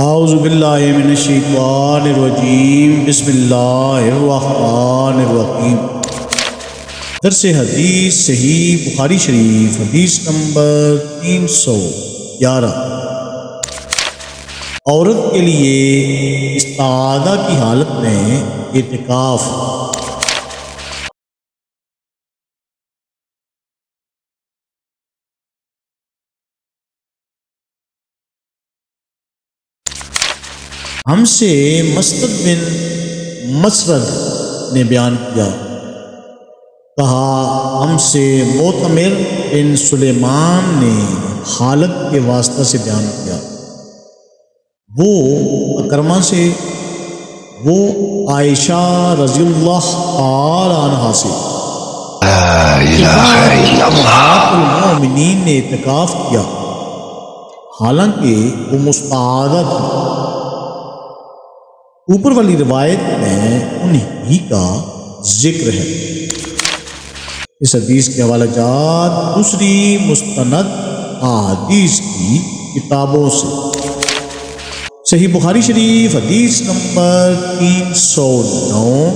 اعوذ باللہ من الشیطان الرجیم بسم اللہ الرحمن الرحیم۔ درس حدیث صحیح بخاری شریف حدیث نمبر 311۔ عورت کے لیے استعادہ کی حالت میں اعتکاف۔ ہم سے مسعود بن مسرد نے بیان کیا، کہا ہم سے معتمر بن سلیمان نے حالت کے واسطہ سے بیان کیا، وہ اکرمہ سے، وہ عائشہ رضی اللہ تعالی عنہا سے، المؤمنین نے اعتکاف کیا حالانکہ وہ مستعادہ تھی۔ اوپر والی روایت میں انہی کا ذکر ہے۔ اس حدیث کے حوالہ جات دوسری مستند احادیث کی کتابوں سے۔ صحیح بخاری شریف حدیث نمبر 309،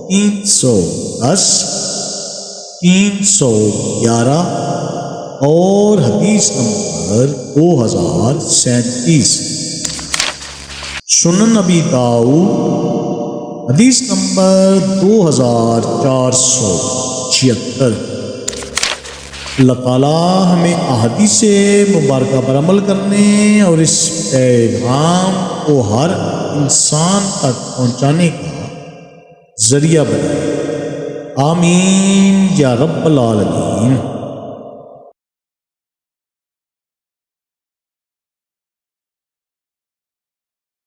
310، 311 اور حدیث نمبر 2037۔ سنن نبی داؤد حدیث نمبر 2476۔ اللہ تعالیٰ ہمیں احادیث مبارکہ پر عمل کرنے اور اس پیغام کو ہر انسان تک پہنچانے کا ذریعہ بنائے، آمین یا رب العالمین۔